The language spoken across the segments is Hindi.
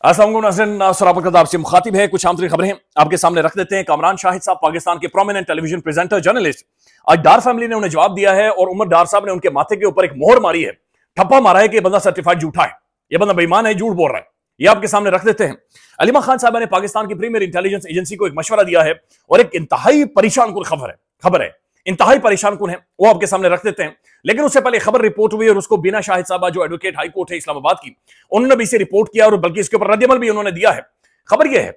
आपसे मुखातिब है। कुछ आमतरीन खबरें आपके सामने रख देते हैं। कामरान शाहिद साहब पाकिस्तान के प्रोमिनेंट टेलीविजन प्रेजेंटर जर्नलिस्ट, आज डार फैमिली ने उन्हें जवाब दिया है और उमर डार साहब ने उनके माथे के ऊपर एक मोहर मारी है, ठप्पा मारा है कि बंदा सर्टिफाइड झूठा है, यह बंदा बेईमान है, झूठ बोल रहा है। यह आपके सामने रख देते हैं। अलीमा खान साहब ने पाकिस्तान की प्रीमियर इंटेलिजेंस एजेंसी को एक मशवरा दिया है और एक इंतहाई परेशान कुन खबर है, इंतहाई परेशान कुन है, वो आपके सामने रख देते हैं। लेकिन उससे पहले खबर रिपोर्ट हुई और उसको बिना शाहिद साहब जो एडवोकेट हाई कोर्ट है इस्लामाबाद की, उन्होंने भी इसे रिपोर्ट किया और बल्कि इसके ऊपर रद्दअमल भी उन्होंने दिया है। खबर यह है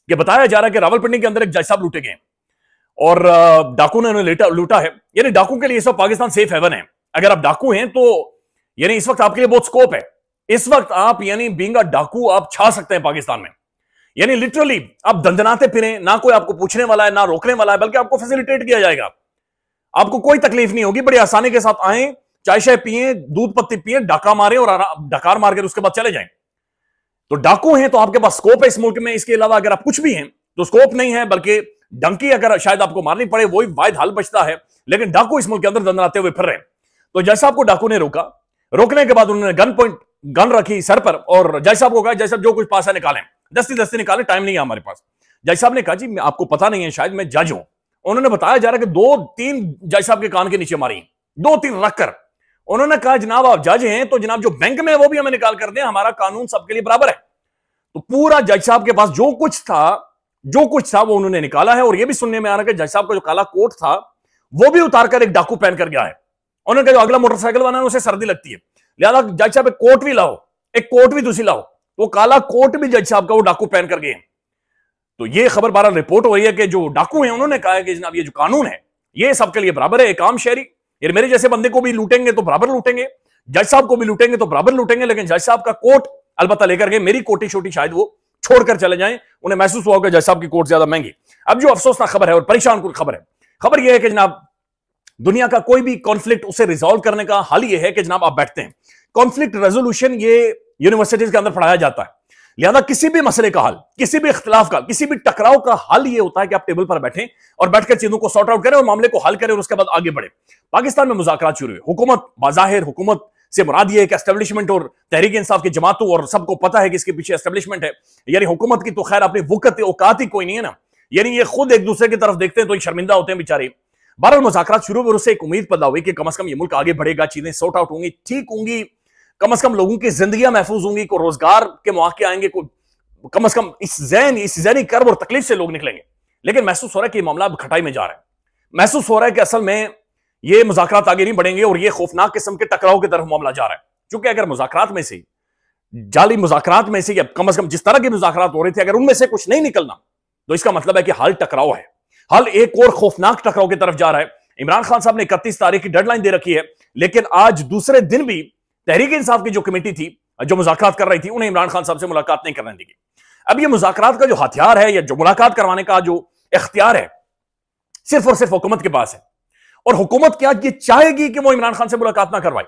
कि बताया जा रहा है कि रावलपिंडी के अंदर एक जज साहब लूटे गए और डाकू ने उन्हें लूटा है। यानी डाकू के लिए इस वक्त पाकिस्तान सेफ हेवन है। अगर आप डाकू हैं तो यानी इस वक्त आपके लिए बहुत स्कोप है। इस वक्त आप यानी बीइंग अ डाकू आप छा सकते हैं पाकिस्तान में। यानी लिटरली आप दंदनाते फिरें, ना कोई आपको पूछने वाला है ना रोकने वाला है, बल्कि आपको फैसिलिटेट किया जाएगा। आपको कोई तकलीफ नहीं होगी, बड़ी आसानी के साथ आए, चाय शाय पिए, दूध पत्ती पिए, डाका मारे और डकार मार के उसके बाद चले जाएं। तो डाकू हैं तो आपके पास स्कोप है इस मुल्क में। इसके अलावा अगर आप कुछ भी हैं तो स्कोप नहीं है, बल्कि डंकी अगर शायद आपको मारनी पड़े वही वाहिद हल बचता है। लेकिन डाकू इस मुल्क के अंदर दंदनाते हुए फिर रहे हैं। तो जज साहब को डाकू ने रोका, रोकने के बाद उन्होंने गन रखी सर पर और जज साहब को कहा, जज साहब जो कुछ पास है निकालें, दस्ती निकालें, टाइम नहीं है हमारे पास। जज साहब ने कहा, जी आपको पता नहीं है शायद मैं जज हूं। उन्होंने बताया जा रहा है कि 2-3 जज साहब के कान के नीचे मारी, 2-3 रखकर। उन्होंने कहा, जनाब आप जज हैं तो जनाब जो बैंक में है वो भी हमें निकाल कर दें, हमारा कानून सबके लिए बराबर है। तो पूरा जज साहब के पास जो कुछ था वो उन्होंने निकाला है। और यह भी सुनने में आ रहा है कि जज साहब का जो काला कोट था वो भी उतारकर एक डाकू पहन कर गया है। उन्होंने कहा, जो अगला मोटरसाइकिल वाला है उसे सर्दी लगती है, लिहाजा जज साहब एक कोट भी लाओ, एक कोट भी दूसरी लाओ। वो काला कोट भी जज साहब का वो डाकू पहन कर गए। तो ये खबर बहरहाल रिपोर्ट हो रही है कि जो डाकू हैं उन्होंने कहा है कि जनाब ये जो कानून है ये सबके लिए बराबर है, एक आम शहरी ये मेरे जैसे बंदे को भी लूटेंगे तो बराबर लूटेंगे, जज साहब को भी लूटेंगे तो बराबर लूटेंगे। लेकिन जज साहब का कोट अलबत्ता लेकर गए, मेरी कोटी छोटी शायद वो छोड़कर चले जाएं। उन्हें महसूस हुआ कि जज साहब की कोट ज्यादा महंगी। अब जो अफसोसनाक खबर है और परेशान कुन खबर है, खबर यह है कि जनाब दुनिया का कोई भी कॉन्फ्लिक्ट उसे रिजॉल्व करने का हल यह है कि जनाब आप बैठते हैं। कॉन्फ्लिक्ट रेजोल्यूशन ये यूनिवर्सिटीज के अंदर पढ़ाया जाता है। लिहाजा किसी भी मसले का हल, किसी भी इख्तिलाफ का, किसी भी टकराव का हल यह होता है कि आप टेबल पर बैठें और बैठकर चीजों को सॉर्ट आउट करें और मामले को हल करें और उसके बाद आगे बढ़े। पाकिस्तान में मुज़ाकरात शुरू हुए। हुकूमत बाज़ाहिर हुकूमत से मुराद ये है कि एस्टेब्लिशमेंट और तहरीक इंसाफ की जमातों और सबको पता है कि इसके पीछे एस्टेब्लिशमेंट है। यानी हुकूमत की तो खैर अपनी वक़्त औकात ही कोई नहीं है ना। यानी ये खुद एक दूसरे की तरफ देखते हैं तो शर्मिंदा होते हैं बेचारे। बहरहाल मुज़ाकरात शुरू हुए और उससे एक उम्मीद पैदा हुई कि कम से कम ये मुल्क आगे बढ़ेगा, चीजें सॉर्ट आउट होंगी, ठीक होंगी, कम से कम लोगों की जिंदगियां महफूज होंगी, को रोजगार के मौके आएंगे, कम से कम इस ज़हनी कर्ब और तकलीफ से लोग निकलेंगे। लेकिन महसूस हो रहा है कि मामला खटाई में जा रहा है। महसूस हो रहा है कि असल में ये मुज़ाकरात आगे नहीं बढ़ेंगे और ये खौफनाक किस्म के टकराव की तरफ मामला जा रहा है। क्योंकि अगर मुज़ाकरात में से, जाली मुज़ाकरात में से, या कम से कम जिस तरह के मुज़ाकरात हो रहे थे, अगर उनमें से कुछ नहीं निकलना तो इसका मतलब है कि हल टकराव है। हल एक और खौफनाक टकराव की तरफ जा रहा है। इमरान खान साहब ने 31 तारीख की डेडलाइन दे रखी है, लेकिन आज दूसरे दिन भी तहरीक इंसाफ की जो कमेटी थी जो मुज़ाकरात कर रही थी, उन्हें इमरान खान साहब से मुलाकात नहीं करने देगी। अब ये मुज़ाकरात का जो हथियार है या जो मुलाकात करवाने का जो इख्तियार है सिर्फ और सिर्फ हुकूमत के पास है। और हुकूमत क्या ये चाहेगी कि वो इमरान खान से मुलाकात ना करवाए?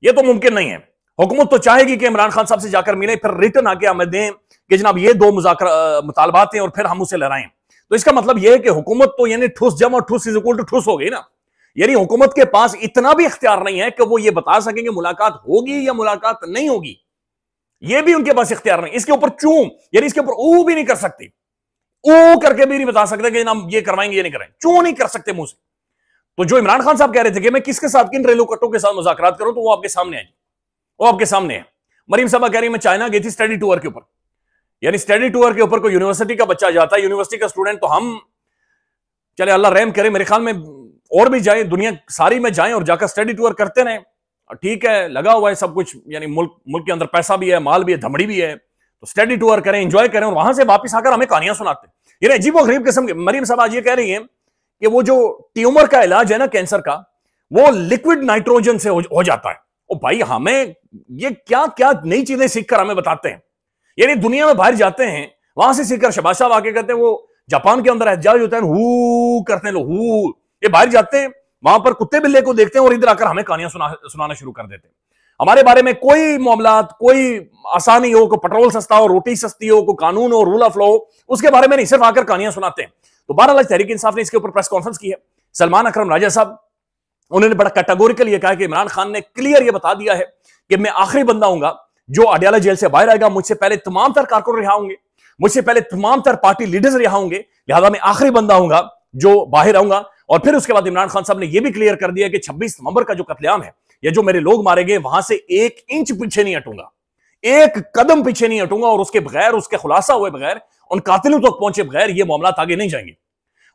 ये तो मुमकिन नहीं है। हुकूमत तो चाहेगी कि इमरान खान साहब से जाकर मिले, फिर रिटर्न आके हमें दें कि जनाब ये 2 मुतालबात हैं और फिर हम उसे लहराएं। तो इसका मतलब यह है कि हुकूमत तो यानी ठुस जम और ठुस इज इक्वल टू ठुस हो गई ना। यानी हुकूमत के पास इतना भी इख्तियार नहीं है कि वो ये बता सकेंगे मुलाकात होगी या मुलाकात नहीं होगी। ये भी उनके पास इख्तियार नहीं। इसके ऊपर चूं यानी इसके ऊपर ऊ भी नहीं कर सकते, ऊ करके भी नहीं बता सकते कि हम ये करवाएंगे ये नहीं कराएंगे, चूं नहीं कर सकते मुंह से। तो जो इमरान खान साहब कह रहे थे कि मैं किसके साथ, किन रेलू कट्टों के साथ मुज़ाकरात करूं, तो वो आपके सामने है, वो आपके सामने है। मरीम साहबा कह रही मैं चाइना गई थी स्टडी टूर के ऊपर। यानी स्टडी टूर के ऊपर कोई यूनिवर्सिटी का बच्चा जाता है, यूनिवर्सिटी का स्टूडेंट, तो हम चले अल्लाह रहम करे, मेरे ख्याल में और भी जाए, दुनिया सारी में जाएं और जाकर स्टडी टूर करते रहें। ठीक है, लगा हुआ है सब कुछ, यानी मुल्क के अंदर पैसा भी है, माल भी है, धमड़ी भी है, तो स्टडी टूर करें, एंजॉय करें और वहां से वापस आकर हमें कहानियां सुनाते हैं। यानी अजीब और गरीब किस्म के। मरीम साहब आज ये कह रही है कि वो जो ट्यूमर का इलाज है ना कैंसर का, वो लिक्विड नाइट्रोजन से हो जाता है। ओ भाई, हमें ये क्या क्या नई चीजें सीखकर हमें बताते हैं। यानी दुनिया में बाहर जाते हैं, वहां से सीखकर शहबाज साहब आके कहते हैं, वो जापान के अंदर एहतजाज होता है, हू करते हैं लोग, हू। ये बाहर जाते हैं, वहां पर कुत्ते बिल्ले को देखते हैं और इधर आकर हमें कहानियां सुनाना शुरू कर देते हैं। हमारे बारे में कोई मामलात, कोई आसानी हो, को पेट्रोल सस्ता हो, रोटी सस्ती हो, को कानून हो, रूल ऑफ लॉ हो, उसके बारे में नहीं, सिर्फ आकर कहानियां सुनाते हैं। तो बहरहाल तहरीक इंसाफ ने इसके ऊपर प्रेस कॉन्फ्रेंस की है। सलमान अकरम राजा साहब उन्होंने बड़ा कैटेगोरिकल ये कहा कि इमरान खान ने क्लियर ये बता दिया है कि मैं आखिरी बंदा हूंगा जो अडयाला जेल से बाहर आएगा, मुझसे पहले तमाम तर कारकुन रिहा होंगे, मुझसे पहले तमाम तर पार्टी लीडर्स रिहा होंगे, लिहाजा मैं आखिरी बंदा हूंगा जो बाहर आऊंगा। और फिर उसके बाद इमरान खान साहब ने यह भी क्लियर कर दिया कि 26 नवंबर का जो कत्लेआम है, या जो मेरे लोग मारे गए, वहां से 1 इंच पीछे नहीं हटूंगा, 1 कदम पीछे नहीं हटूंगा, और उसके बगैर, उसके खुलासा हुए बगैर, उन कातिलों तक पहुंचे बगैर ये मामला आगे नहीं जाएंगे।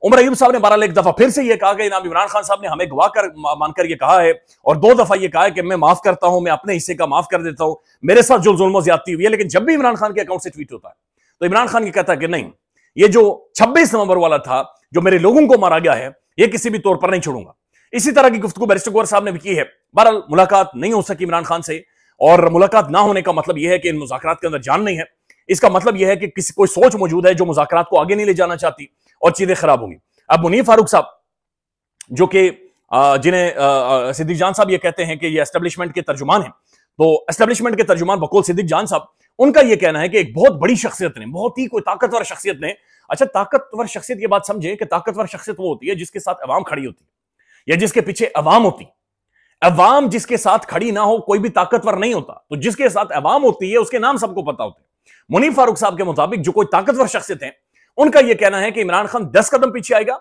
उमर अयूब साहब ने बहरहाल एक दफा फिर से यह कहा कि जनाब इमरान खान साहब ने हमें गवाह कर मानकर यह कहा है, और 2 दफा यह कहा है कि मैं माफ करता हूं, मैं अपने हिस्से का माफ कर देता हूं, मेरे साथ जो जुल्म ज्यादती हुई है। लेकिन जब भी इमरान खान के अकाउंट से ट्वीट होता है तो इमरान खान ये कहता है कि नहीं, ये जो 26 नवंबर वाला था, जो मेरे लोगों को मारा गया है, यह किसी भी तौर पर नहीं छोड़ूंगा। इसी तरह की गुफ्तगू बैरिस्टर गौहर साहब ने भी की है। बहरहाल मुलाकात नहीं हो सकी इमरान खान से, और मुलाकात ना होने का मतलब यह है कि इन मुज़ाकरात के अंदर जान नहीं है। इसका मतलब यह है कि किसी कोई सोच मौजूद है जो मुज़ाकरात को आगे नहीं ले जाना चाहती, और चीजें खराब होंगी। अब मुनीर फारूक साहब, जो कि जिन्हें सिद्दीक जान साहब ये कहते हैं कि ये एस्टेब्लिशमेंट के तर्जुमान हैं, तो एस्टेब्लिशमेंट के तर्जुमान बकौल सिद्दीक जान साहब, उनका यह कहना है कि एक बहुत बड़ी शख्सियत ने, बहुत ही कोई ताकतवर शख्सियत ने, अच्छा ताकतवर शख्सियत ये बात समझे कि ताकतवर शख्सियत वो होती है जिसके साथ अवाम खड़ी होती है, या जिसके पीछे अवाम होती। अवाम जिसके साथ खड़ी ना हो कोई भी ताकतवर नहीं होता, तो जिसके साथ अवाम होती है उसके नाम सबको पता होते हैं। मुनीर फारूक साहब के मुताबिक जो कोई ताकतवर शख्सियत है, उनका यह कहना है कि इमरान खान 10 कदम पीछे आएगा,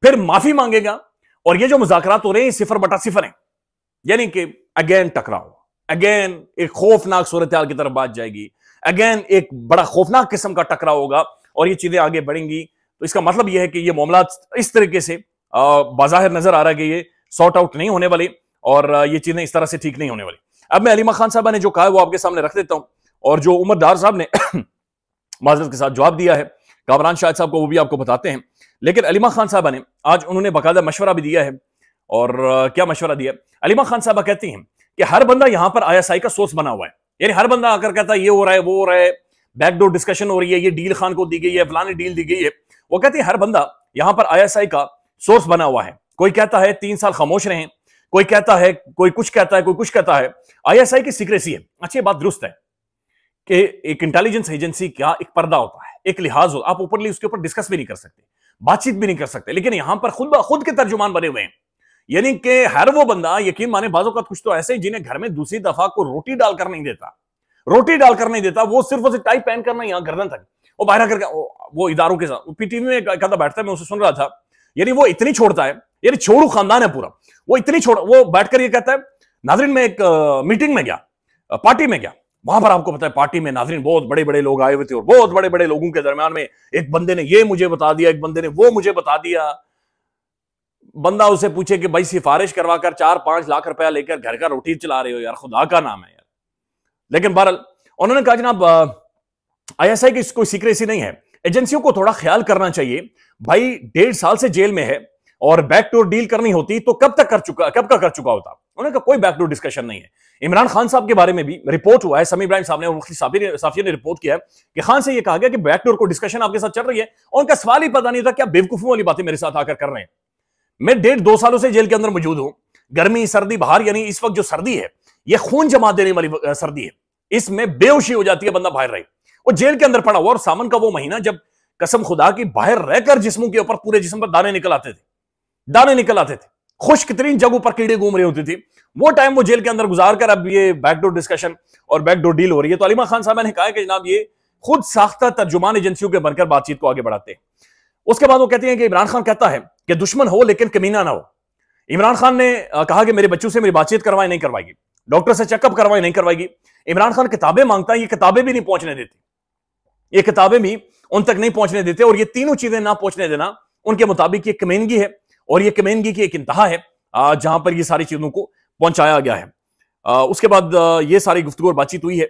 फिर माफी मांगेगा, और ये जो मुज़ाकरात हो रहे हैं 0/0 हैं, यानी कि अगेन टकराव, अगेन एक खौफनाक सूरत-ए-हाल की तरफ बात जाएगी, अगेन एक बड़ा खौफनाक किस्म का टकराव होगा, और ये चीजें आगे बढ़ेंगी। तो इसका मतलब यह है कि ये मामला इस तरीके से बाज़ाहिर नजर आ रहा है कि ये सॉर्ट आउट नहीं होने वाली, और ये चीजें इस तरह से ठीक नहीं होने वाली। अब मैं अलीमा खान साहबा ने जो कहा है वो आपके सामने रख देता हूं, और जो उमर डार साहब ने माजरत के साथ जवाब दिया है कामरान शाहिद साहब को, वो भी आपको बताते हैं। लेकिन अलीमा खान साहबा ने आज उन्होंने बाकायदा मशवरा भी दिया है, और क्या मशवरा दिया? अलीमा खान साहबा कहती हैं कि हर बंदा यहां पर ISI का सोर्स बना हुआ है, यानी हर बंदा आकर कहता है ये हो रहा है, वो हो रहा है, बैकडोर डिस्कशन हो रही है, ये डील खान को दी गई है, फलानी डील दी गई है। वो कहती है हर बंदा यहां पर ISI का सोर्स बना हुआ है। कोई कहता है 3 साल खामोश रहे, कोई कहता है, कोई कुछ कहता है, कोई कुछ कहता है। ISI की सीक्रेसी है। अच्छी बात दुरुस्त है कि एक इंटेलिजेंस एजेंसी का एक पर्दा होता है, एक लिहाज होता है, आप ओपनली उसके ऊपर डिस्कस भी नहीं कर सकते, बातचीत भी नहीं कर सकते। लेकिन यहां पर खुद के तर्जुमान बने हुए हैं, यानी कि हर वो बंदा, यकीन माने बाजों का कुछ तो ऐसे जिन्हें घर में दूसरी दफा को रोटी डालकर नहीं देता, वो सिर्फ उसे टाई पहन करना यहां गर्दन तक, वो बाहर करके वो इदारों के साथ पीटीवी में एक बैठता है, मैं उसे सुन रहा था, यानी वो इतनी छोड़ता है, यानी छोड़ू खानदान है पूरा, वो इतनी छोड़, वो बैठकर ये कहता है, नाजरीन में एक मीटिंग में गया, पार्टी में गया, वहां पर आपको पता है पार्टी में नाजरीन बहुत बड़े बड़े लोग आए हुए थे, और बहुत बड़े बड़े लोगों के दरमियान में एक बंदे ने ये मुझे बता दिया, एक बंदे ने वो मुझे बता दिया। बंदा उसे पूछे कि भाई सिफारिश करवाकर 4-5 लाख रुपया लेकर घर का रोटी चला रहे हो यार, खुदा का नाम है यार। लेकिन बहरहाल उन्होंने कहा जनाब ISI की कोई सीक्रेसी नहीं है, एजेंसियों को थोड़ा ख्याल करना चाहिए। भाई 1.5 साल से जेल में है, और बैकडोर डील करनी होती तो कब का कर चुका होता। उन्होंने कहा कोई बैकडोर डिस्कशन नहीं है। इमरान खान साहब के बारे में भी रिपोर्ट हुआ है, समी इब्राहिम साहब ने और मुख्तलिफ साफियों ने रिपोर्ट किया है कि खान से यह कहा गया कि बैकडोर को डिस्कशन आपके साथ चल रही है, और उनका सवाल ही पता नहीं था क्या बेवकूफों वाली बातें मेरे साथ आकर कर रहे हैं। मैं 1.5-2 सालों से जेल के अंदर मौजूद हूं, गर्मी सर्दी बाहर, यानी इस वक्त जो सर्दी है यह खून जमा देने वाली सर्दी है, इसमें बेहोशी हो जाती है बंदा बाहर रहे। वो जेल के अंदर पड़ा हुआ, और सावन का वो महीना जब कसम खुदा की बाहर रहकर जिस्मों के ऊपर, पूरे जिस्म पर दाने निकल आते थे, खुश्क तरीन जगहों पर कीड़े घूम रही होती थी, वो टाइम वो जेल के अंदर गुजार कर अब ये बैकडोर डिस्कशन और बैकडोर डील हो रही है। तो अलीमा खान साहब ने कहा कि जनाब ये खुद साख्ता तर्जुमान एजेंसियों के बनकर बातचीत को आगे बढ़ाते हैं। उसके बाद वो कहते हैं कि इमरान खान कहता है कि दुश्मन हो लेकिन कमीना ना हो। इमरान खान ने कहा कि मेरे बच्चों से मेरी बातचीत करवाए नहीं करवाएगी, डॉक्टर से चेकअप करवाए नहीं करवाएगी। इमरान खान किताबें मांगता है, ये किताबें भी नहीं पहुंचने देती, ये किताबें भी उन तक नहीं पहुंचने देते, और ये तीनों चीजें ना पहुंचने देना उनके मुताबिक ये कमीनगी है, और ये कमीनगी की एक इंतहा है जहां पर ये सारी चीजों को पहुंचाया गया है। उसके बाद ये सारी गुफ्तगू और बातचीत हुई है,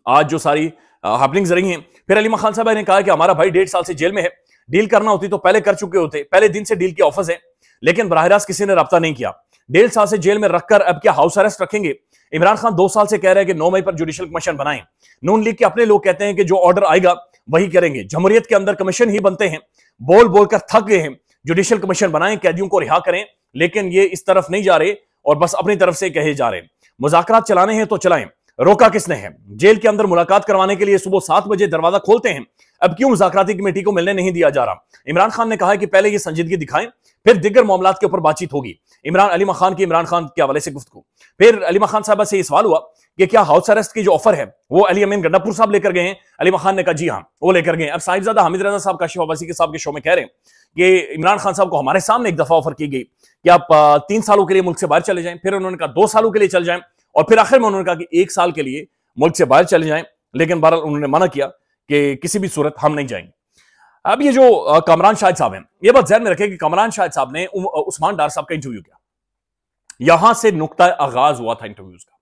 आज जो सारी हैपनिंग्स रही हैं। फिर अलीमा खान साहब ने कहा कि हमारा भाई 1.5 साल से जेल में है, डील करना होती तो पहले कर चुके होते, पहले दिन से डील के ऑफर्स है, लेकिन बराह रास्त किसी ने रब्ता नहीं किया। 1.5 साल से जेल में रखकर अब क्या हाउस अरेस्ट रखेंगे? इमरान खान 2 साल से कह रहे हैं कि 9 मई पर जुडिशियल कमीशन बनाएं। नून लीग के अपने लोग कहते हैं कि जो ऑर्डर आएगा वही करेंगे। जमहूरियत के अंदर कमीशन ही बनते हैं, बोल बोलकर थक गए हैं। जुडिशियल कमीशन बनाएं, कैदियों को रिहा करें, लेकिन ये इस तरफ नहीं जा रहे और बस अपनी तरफ से कहे जा रहे हैं। मुज़ाकरात चलाने हैं तो चलाएं, रोका किसने है? जेल के अंदर मुलाकात करवाने के लिए सुबह 7 बजे दरवाजा खोलते हैं, अब क्यों मुज़ाकराती कमेटी को मिलने नहीं दिया जा रहा? इमरान खान ने कहा है कि पहले ये संजीदगी दिखाएं, फिर दिग्गर मामलात के ऊपर बातचीत होगी। अलीमा खान के हवाले से गुफ्तगू। फिर अलीमा खान साहबा से ये सवाल हुआ कि क्या हाउस अरेस्ट की जो ऑफर है वो अली अमीन गंडापुर साहब लेकर गए हैं। अली खान ने कहा जी हाँ वो लेकर गए। अब साहिबजादा हामिद रजा साहब काशिफ अब्बासी के साहब के शो में कह रहे हैं कि इमरान खान साहब को हमारे सामने एक दफा ऑफर की गई कि आप 3 सालों के लिए मुल्क से बाहर चले जाएं, फिर उन्होंने कहा 2 सालों के लिए चल जाएं, और फिर आखिर में उन्होंने कहा कि 1 साल के लिए मुल्क से बाहर चले जाएं, लेकिन बहरहाल उन्होंने मना किया कि किसी भी सूरत हम नहीं जाएंगे। अब ये जो कामरान शाहिद साहब हैं, ये बात ध्यान में रखें कि कामरान शाहिद साहब ने उस्मान डार साहब का इंटरव्यू किया। यहां से नुक्ता आगाज हुआ था इंटरव्यूज का,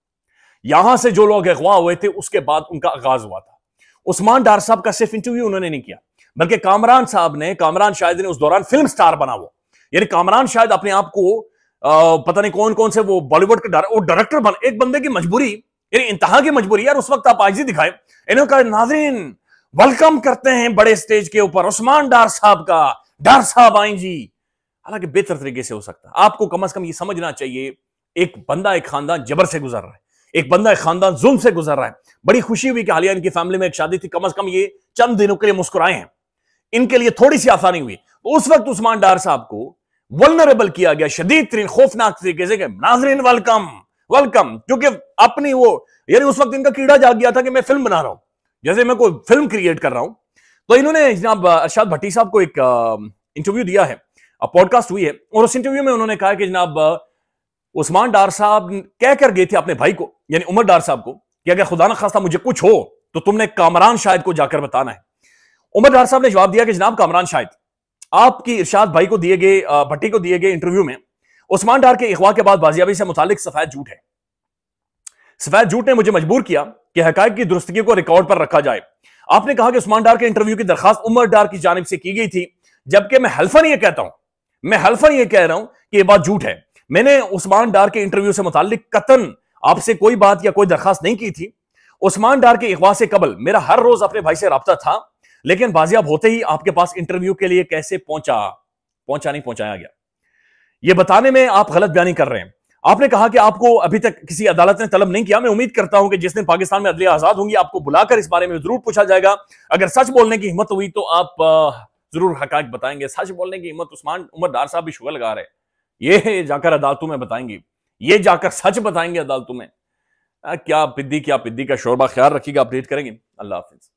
यहां से जो लोग अगवा हुए थे उसके बाद उनका आगाज हुआ था। उस्मान डार साहब का सिर्फ इंटरव्यू उन्होंने नहीं किया, बल्कि कामरान शाहिद ने उस दौरान फिल्म स्टार बना वो, यानी कामरान शाहिद अपने आप को पता नहीं कौन कौन से वो बॉलीवुड के डायरेक्टर बन, एक बंदे की मजबूरी, यानी इंतहा की मजबूरी यार, उस वक्त आप आजिज़ी दिखाए। इन्होंने कहा नाज़रीन वेलकम करते हैं बड़े स्टेज के ऊपर उस्मान डार साहब का, डार साहब आए जी। हालांकि बेहतर तरीके से हो सकता है। आपको कम से कम ये समझना चाहिए, एक बंदा एक खानदान जबर से गुजर रहा है, एक बंदा एक खानदान जुल्म से गुजर रहा है। बड़ी खुशी हुई कि हालिया इनकी फैमिली में एक शादी थी, कम से कम ये चंद दिनों के लिए मुस्कुराए हैं, इनके लिए थोड़ी सी आसानी हुई। तो उस वक्त उस्मान डार साहब को वल्नरेबल किया गया शदीद तरीन खौफनाक तरीके से, नाज़रीन वेलकम वेलकम, क्योंकि अपनी वो यानी उस वक्त इनका कीड़ा जाग गया था कि मैं फिल्म बना रहा हूं, जैसे मैं कोई फिल्म क्रिएट कर रहा हूं। तो इन्होंने जनाब अरशाद भट्टी साहब को एक इंटरव्यू दिया है, पॉडकास्ट हुई है, और उस इंटरव्यू में उन्होंने कहा कि जनाब उस्मान डार साहब कह कर गए थे अपने भाई को यानी उमर डार साहब को कि अगर खुदा न खास्ता मुझे कुछ हो तो तुमने कामरान शाहिद को जाकर बताना है। उमर डार साहब ने जवाब दिया कि जनाब कामरान शाहिद, आपकी इरशाद भाई को दिए गए भट्टी को दिए गए इंटरव्यू में उस्मान डार के अगवा के बाद बाजियाबी से मुतालिक सफेद झूठ है। सफेद झूठ ने मुझे मजबूर किया कि हकायक की दुरुस्तगी को रिकॉर्ड पर रखा जाए। आपने कहा कि उस्मान डार के इंटरव्यू की दरखास्त उमर डार की जानिब से की गई थी, जबकि मैं हल्फन ये कहता हूं, मैं हल्फन ये कह रहा हूं कि यह बात झूठ है। मैंने उस्मान डार के इंटरव्यू से मुतालिक कतन आपसे कोई बात या कोई दरखास्त नहीं की थी। उस्मान डार के अगवा से कबल मेरा हर रोज अपने भाई से राब्ता था, लेकिन बाजियाब होते ही आपके पास इंटरव्यू के लिए कैसे पहुंचा नहीं पहुंचाया गया, यह बताने में आप गलत बयानी कर रहे हैं। आपने कहा कि आपको अभी तक किसी अदालत ने तलब नहीं किया। मैं उम्मीद करता हूं कि जिस दिन पाकिस्तान में अदलिया आजाद होंगी आपको बुलाकर इस बारे में जरूर पूछा जाएगा। अगर सच बोलने की हिम्मत हुई तो आप जरूर हकायक बताएंगे। सच बोलने की हिम्मत उस्मान उमर डार साहब भी शुगर लगा रहे, ये जाकर अदालतों में बताएंगे, ये जाकर सच बताएंगे अदालतों में। क्या पिद्दी का शोरबा। ख्याल रखिएगा, अपडेट करेंगे। अल्लाह हाफिज।